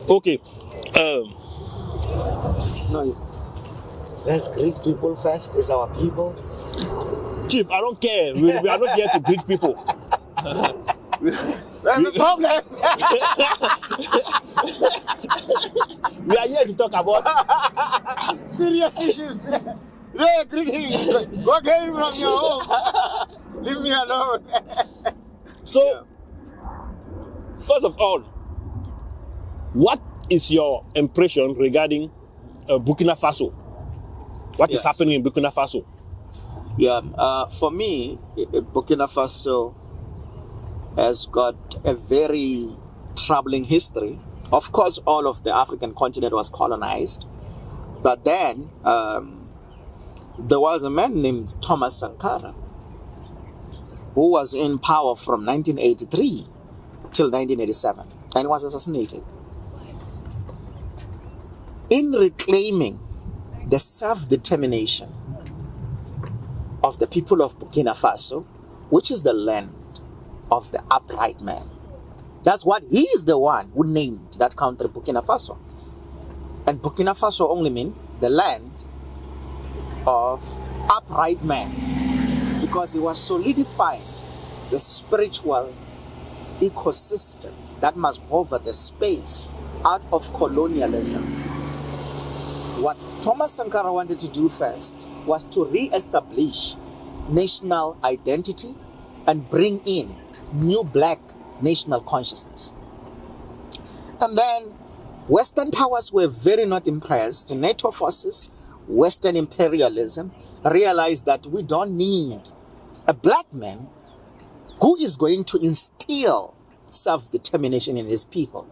Okay. No, let's greet people first. It's our people. Chief, I don't care. We are not here to greet people. That's the problem. We are here to talk about Serious issues. Yeah, greeting. Go get it from your home. Leave me alone. So, first of all, what is your impression regarding Burkina Faso? What is happening in Burkina Faso? Yeah, for me, Burkina Faso has got a very troubling history. Of course, all of the African continent was colonized, but then there was a man named Thomas Sankara who was in power from 1983 till 1987 and was assassinated. In reclaiming the self-determination of the people of Burkina Faso, which is the land of the upright man. That's what he is the one who named that country Burkina Faso. And Burkina Faso only means the land of upright man, because he was solidifying the spiritual ecosystem that must cover the space out of colonialism. What Thomas Sankara wanted to do first was to re-establish national identity and bring in new black national consciousness. And then Western powers were very not impressed. NATO forces, Western imperialism, realized that we don't need a black man who is going to instill self-determination in his people.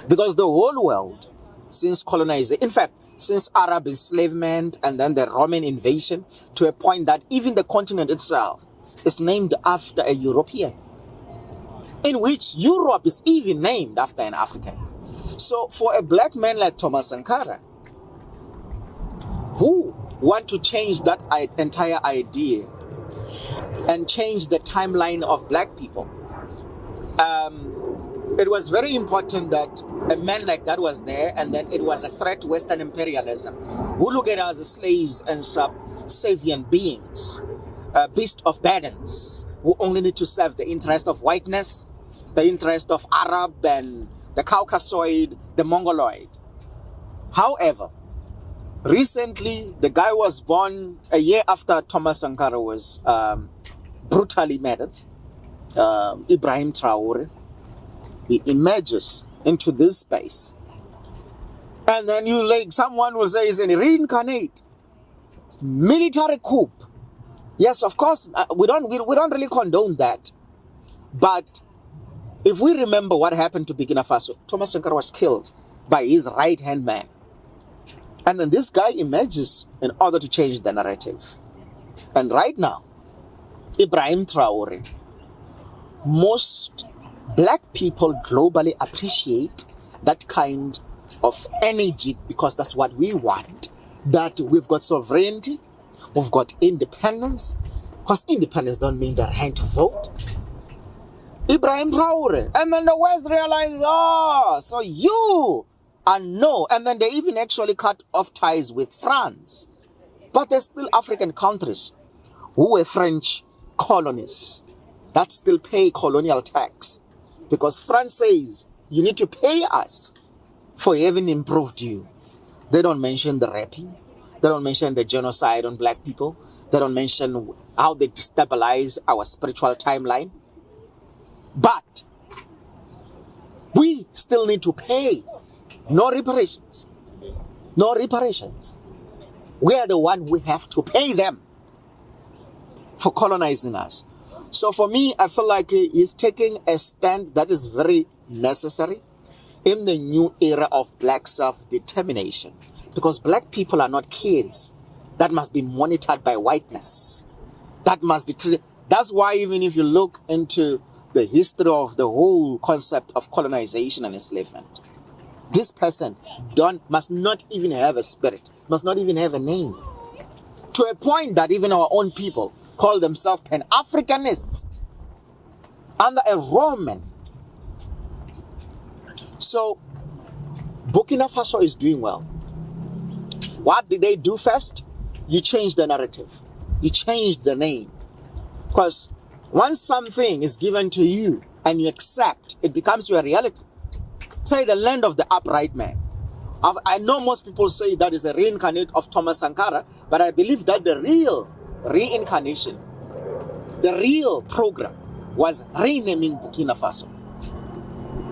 Because the whole world, since colonization, in fact, since Arab enslavement and then the Roman invasion, to a point that even the continent itself is named after a European, in which Europe is even named after an African. So for a black man like Thomas Sankara, who want to change that entire idea and change the timeline of black people, it was very important that a man like that was there, and then it was a threat to Western imperialism, who look at us as slaves and sub-Savian beings, beasts of burdens, who only need to serve the interest of whiteness, the interest of Arab and the Caucasoid, the Mongoloid. However, recently, the guy was born a year after Thomas Sankara was brutally murdered, Ibrahim Traore. He emerges into this space. And then someone will say, is a reincarnate military coup. Yes, of course, we don't really condone that. But if we remember what happened to Burkina Faso, Thomas Sankara was killed by his right-hand man. And then this guy emerges in order to change the narrative. And right now, Ibrahim Traore, most black people globally appreciate that kind of energy, because that's what we want. That we've got sovereignty, we've got independence, because independence don't mean the right to vote. Ibrahim Traore, and then the West realized, so you are no, and then they even actually cut off ties with France. But there's still African countries who were French colonies that still pay colonial tax, because France says you need to pay us for having improved you. They don't mention the raping. They don't mention the genocide on black people. They don't mention how they destabilize our spiritual timeline. But we still need to pay. No reparations. No reparations. We are the one we have to pay them for colonizing us. So for me, I feel like he's taking a stand that is very necessary in the new era of black self-determination. Because black people are not kids that must be monitored by whiteness. That must be treated. That's why even if you look into the history of the whole concept of colonization and enslavement, this person must not even have a spirit, must not even have a name. To a point that even our own people call themselves Pan-Africanists under a Roman. So Burkina Faso is doing well. What did they do first? You change the narrative. You change the name. Because once something is given to you and you accept, it becomes your reality. Say the land of the upright man. I know most people say that is a reincarnate of Thomas Sankara, but I believe that the real reincarnation, the real program was renaming Burkina Faso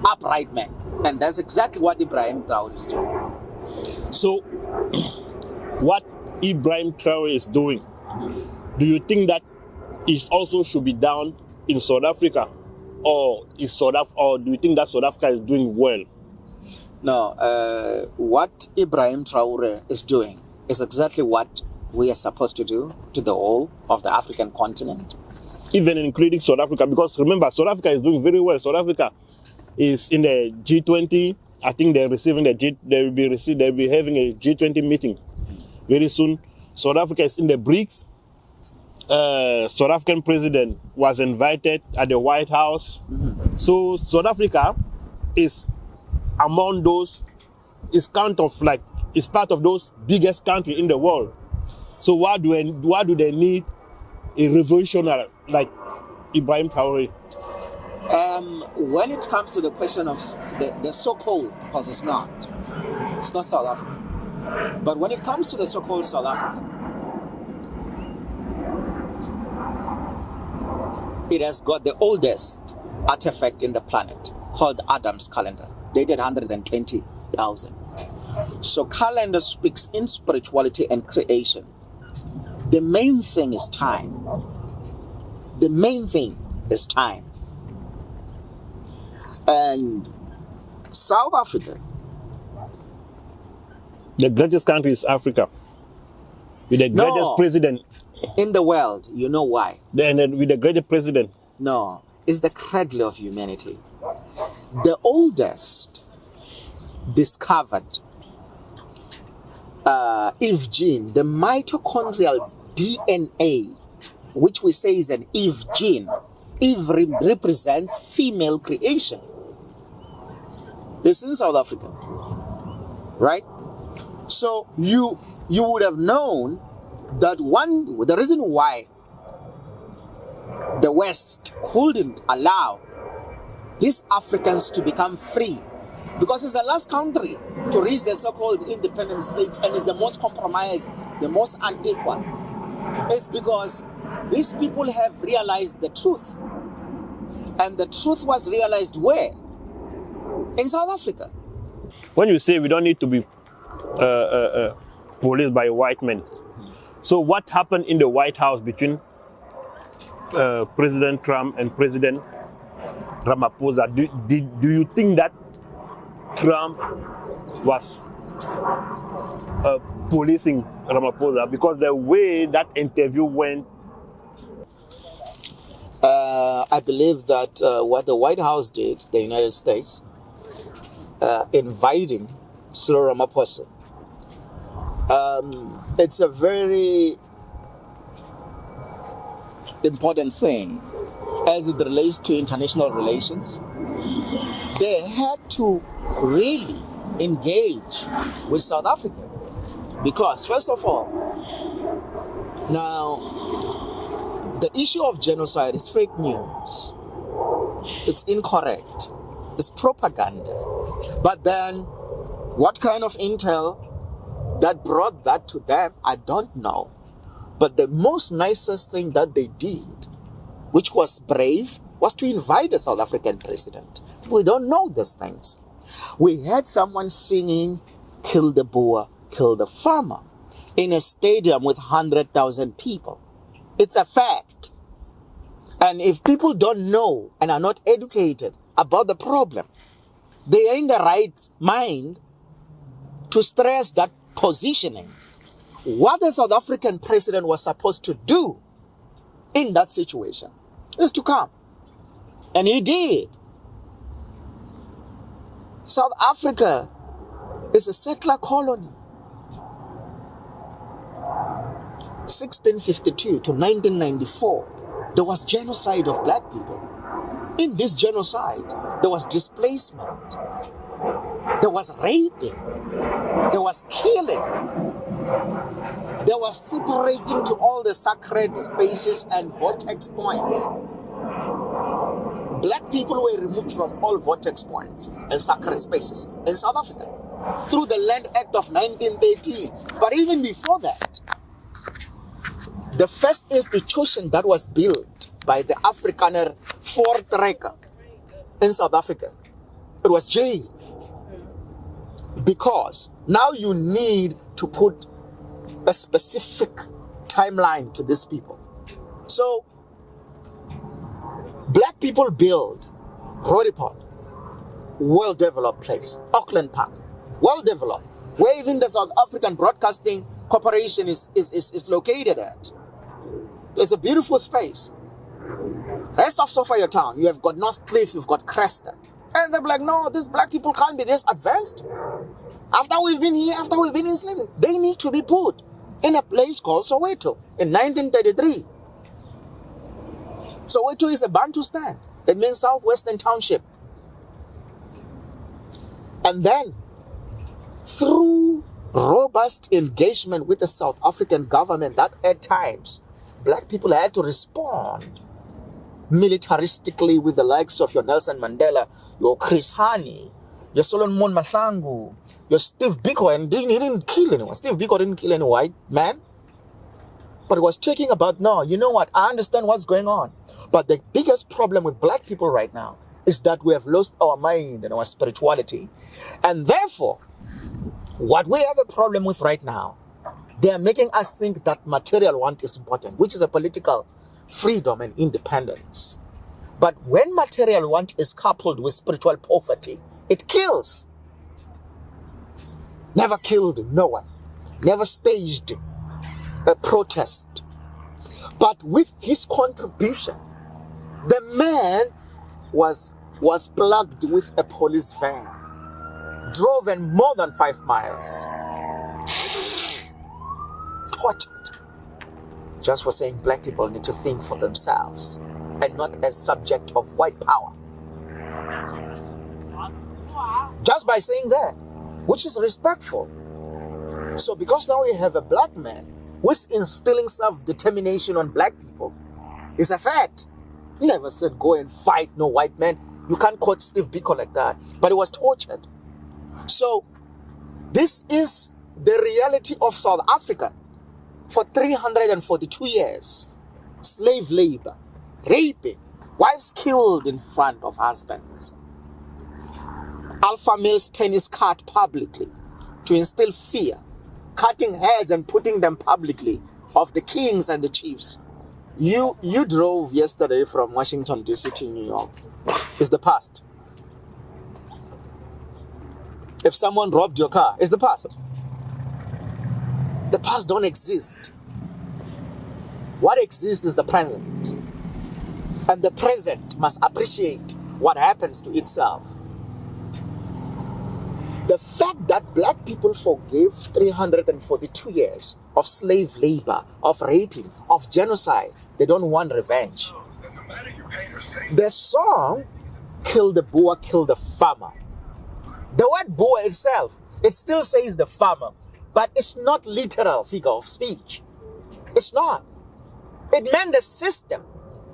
upright man. And that's exactly what Ibrahim Traore is doing. So, what Ibrahim Traore is doing, do you think that it also should be done in South Africa? Or do you think that South Africa is doing well? No, what Ibrahim Traore is doing is exactly what we are supposed to do to the whole of the African continent. Even including South Africa, because remember, South Africa is doing very well. South Africa is in the G20. I think they'll be having a G20 meeting very soon. South Africa is in the BRICS. South African president was invited at the White House. So South Africa is among those, is part of those biggest country in the world. So why do they need a revolutionary like Ibrahim Traore? When it comes to the question of the so-called, because it's not South Africa, but when it comes to the so-called South Africa, it has got the oldest artifact in the planet called Adam's calendar, dated 120,000. So calendar speaks in spirituality and creation. The main thing is time. The main thing is time. And South Africa, the greatest country is Africa, with the greatest president in the world. You know why? With the greatest president. No, it's the cradle of humanity. The oldest discovered Eve gene, the mitochondrial DNA, which we say is an Eve gene. Eve represents female creation. It's in South Africa, right? So you would have known that the reason why the West couldn't allow these Africans to become free, because it's the last country to reach the so-called independent states and is the most compromised, the most unequal. It's because these people have realized the truth. And the truth was realized where? In South Africa. When you say we don't need to be policed by white men, so what happened in the White House between President Trump and President Ramaphosa? Do you think that Trump was policing Ramaphosa? Because the way that interview went, I believe that what the White House did, the United States, inviting Cyril Ramaphosa, it's a very important thing as it relates to international relations. They had to really engage with South Africa because, first of all, now the issue of genocide is fake news. It's incorrect. It's propaganda. But then, what kind of intel that brought that to them, I don't know. But the most nicest thing that they did, which was brave, was to invite a South African president. We don't know these things. We had someone singing, "Kill the Boer, kill the farmer," in a stadium with 100,000 people. It's a fact. And if people don't know and are not educated about the problem, they are in the right mind to stress that positioning. What the South African president was supposed to do in that situation is to come. And he did. South Africa is a settler colony. 1652 to 1994, there was genocide of black people. In this genocide, there was displacement. There was raping. There was killing. There was separating to all the sacred spaces and vortex points. Black people were removed from all vortex points and sacred spaces in South Africa through the Land Act of 1913. But even before that, the first institution that was built by the Afrikaner Voortrekker in South Africa, it was jail. Because now you need to put a specific timeline to these people. So, black people build Roodepoort, well-developed place. Auckland Park, well-developed, where even the South African Broadcasting Corporation is located at. It's a beautiful space. Rest of Sophiatown, you have got North Cliff, you've got Cresta. And they're like, no, these black people can't be this advanced. After we've been here, after we've been enslaved, they need to be put in a place called Soweto in 1933. Soweto is a Bantustan. It means Southwestern Township. And then, through robust engagement with the South African government, that at times, black people had to respond militaristically with the likes of your Nelson Mandela, your Chris Hani, your Solomon Mahlangu, your Steve Biko, and he didn't kill anyone. Steve Biko didn't kill any white man. But he was talking about, no, you know what, I understand what's going on. But the biggest problem with black people right now is that we have lost our mind and our spirituality. And therefore, what we have a problem with right now, they are making us think that material want is important, which is a political freedom and independence. But when material want is coupled with spiritual poverty, it kills. Never killed no one. Never staged a protest. But with his contribution, the man was plugged with a police van, driven more than 5 miles, tortured, just for saying black people need to think for themselves and not as subject of white power. Just by saying that, which is respectful. So because now we have a black man who is instilling self-determination on black people, it's a fact. He never said go and fight no white man. You can't quote Steve Biko like that. But he was tortured. So this is the reality of South Africa. For 342 years, slave labor, raping, wives killed in front of husbands, alpha males' penis cut publicly to instill fear, cutting heads and putting them publicly of the kings and the chiefs. You drove yesterday from Washington DC to New York. It's the past. If someone robbed your car, it's the past. The past don't exist. What exists is the present. And the present must appreciate what happens to itself. The fact that black people forgave 342 years of slave labor, of raping, of genocide, they don't want revenge. The song, Kill the Boer, Kill the Farmer. The word Boer itself, it still says the farmer, but it's not literal figure of speech. It's not. It meant the system.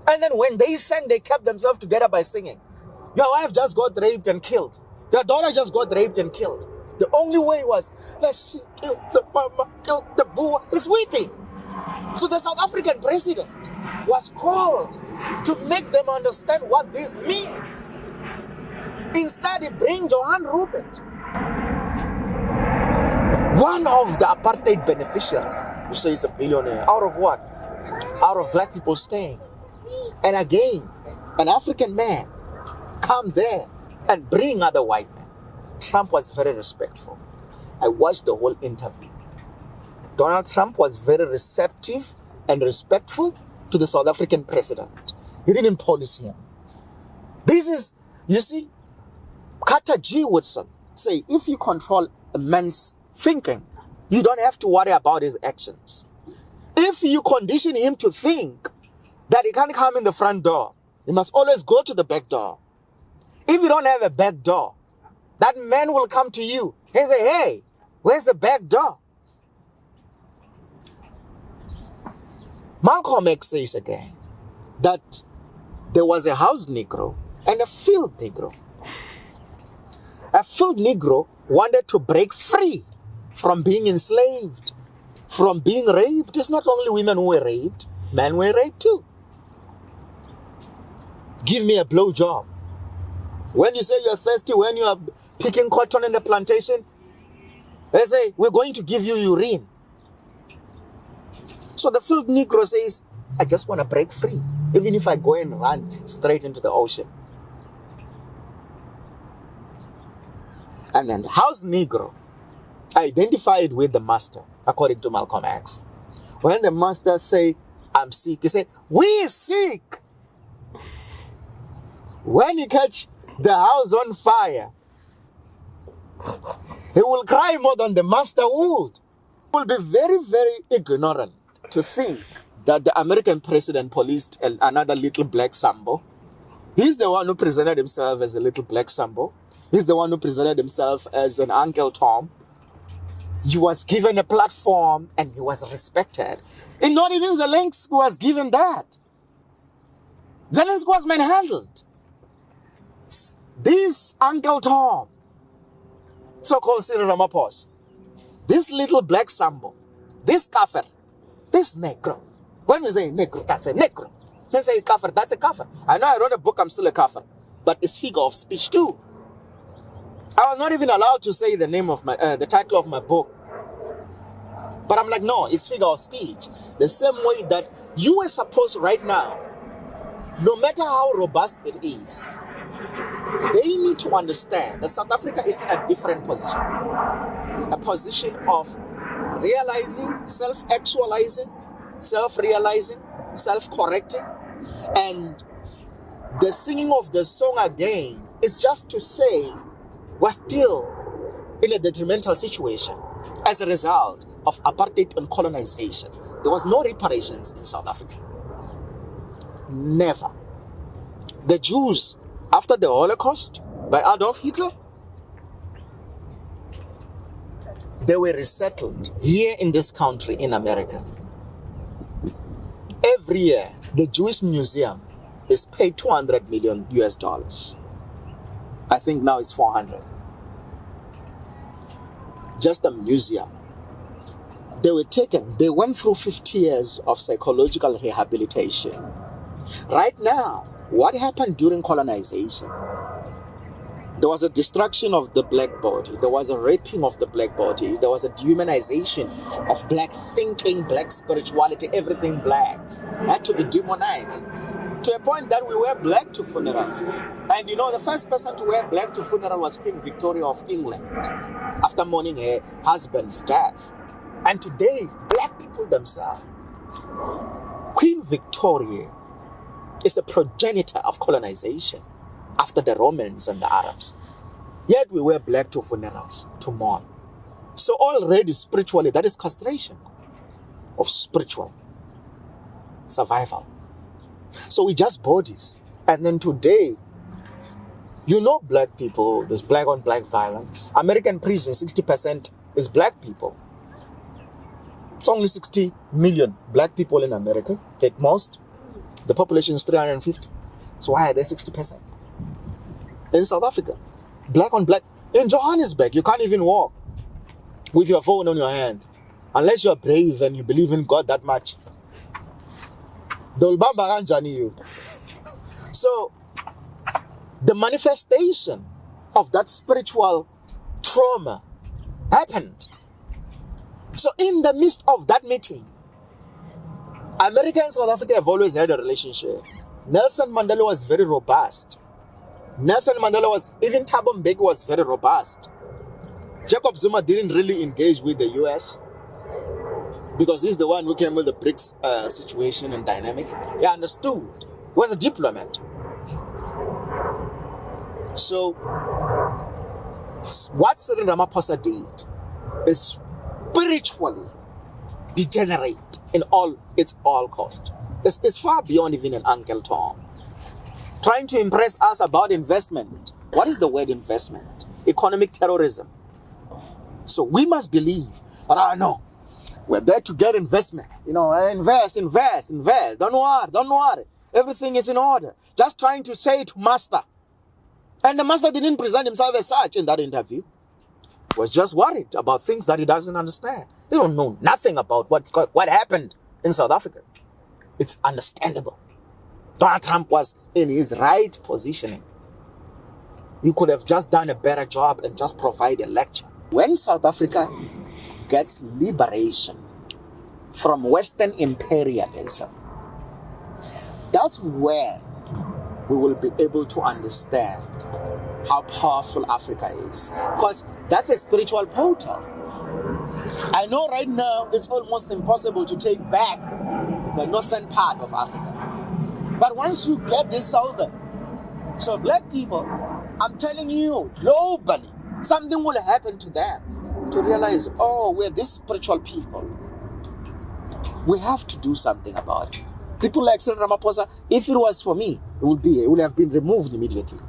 And then when they sang, they kept themselves together by singing. Your wife just got raped and killed. Your daughter just got raped and killed. The only way was, let's see, kill the farmer, kill the Boer. It's weeping. So the South African president was called to make them understand what this means. Instead, he brings Johan Rupert, one of the apartheid beneficiaries, who says a billionaire. Out of what? Out of black people staying. And again, an African man come there and bring other white men. Trump was very respectful. I watched the whole interview. Donald Trump was very receptive and respectful to the South African president. He didn't police him. This is, you see, Carter G. Woodson say, if you control a man's thinking, you don't have to worry about his actions. If you condition him to think that he can't come in the front door, he must always go to the back door. If you don't have a back door, that man will come to you and say, hey, where's the back door? Malcolm X says again that there was a house Negro and a field Negro. A field Negro wanted to break free from being enslaved, from being raped. It's not only women who were raped, men were raped too. Give me a blowjob. When you say you're thirsty, when you are picking cotton in the plantation, they say, we're going to give you urine. So the field Negro says, I just want to break free, even if I go and run straight into the ocean. And then the house Negro identified with the master, according to Malcolm X. When the master say, I'm sick, he say, we sick. When you catch the house on fire, he will cry more than the master would. He will be very, very ignorant to think that the American president policed another little black Sambo. He's the one who presented himself as a little black Sambo. He's the one who presented himself as an Uncle Tom. He was given a platform and he was respected. And not even Zelensky was given that. Zelensky was manhandled. This Uncle Tom, so-called Cyril Ramaphosa, this little black Sambo, this kafir, this Negro. When we say Negro, that's a Negro. Then say kafir, that's a kafir. I know I wrote a book, I'm still a kafir, but it's figure of speech too. I was not even allowed to say the name of my, the title of my book. But I'm like, no, it's figure of speech. The same way that you were supposed right now, no matter how robust it is, they need to understand that South Africa is in a different position. A position of realizing, self-actualizing, self-realizing, self-correcting. And the singing of the song again is just to say we're still in a detrimental situation as a result of apartheid and colonization. There was no reparations in South Africa. Never. The Jews, after the Holocaust by Adolf Hitler, they were resettled here in this country in America. Every year, the Jewish Museum is paid $200 million US. I think now it's 400. Just a museum. They were taken, they went through 50 years of psychological rehabilitation. Right now, what happened during colonization? There was a destruction of the black body. There was a raping of the black body. There was a dehumanization of black thinking, black spirituality, everything black had to be demonized to a point that we wear black to funerals. And you know, the first person to wear black to funeral was Queen Victoria of England after mourning her husband's death. And today, black people themselves, Queen Victoria is a progenitor of colonization after the Romans and the Arabs. Yet we wear black to funerals to mourn. So already spiritually, that is castration of spiritual survival. So we just bodies. And then today, you know, black people, there's black on black violence. American prison, 60% is black people. It's only 60 million black people in America at most. The population is 350. So why are they 60%? In South Africa, black on black. In Johannesburg, you can't even walk with your phone on your hand unless you're brave and you believe in God that much. They'll bamba kanjani you. So the manifestation of that spiritual trauma happened. So in the midst of that meeting, America and South Africa have always had a relationship. Nelson Mandela was very robust. Nelson Mandela was, even Thabo Mbeki was very robust. Jacob Zuma didn't really engage with the US because he's the one who came with the BRICS situation and dynamic. He understood. He was a diplomat. So what Cyril Ramaphosa did is spiritually degenerate in all cost. It's far beyond even an Uncle Tom. Trying to impress us about investment. What is the word investment? economic terrorism. So we must believe that, no, we're there to get investment. Invest. Don't worry. Everything is in order. Just trying to say to master. And the master didn't present himself as such in that interview. He was just worried about things that he doesn't understand. He don't know nothing about what happened in South Africa. It's understandable. Donald Trump was in his right positioning. He could have just done a better job and just provide a lecture. When South Africa gets liberation from Western imperialism, that's where we will be able to understand how powerful Africa is. Because that's a spiritual portal. I know right now it's almost impossible to take back the northern part of Africa. But once you get this southern, so black people, I'm telling you, globally, something will happen to them to realize, oh, we're this spiritual people. We have to do something about it. People like Cyril Ramaphosa, if it was for me, it would have been removed immediately.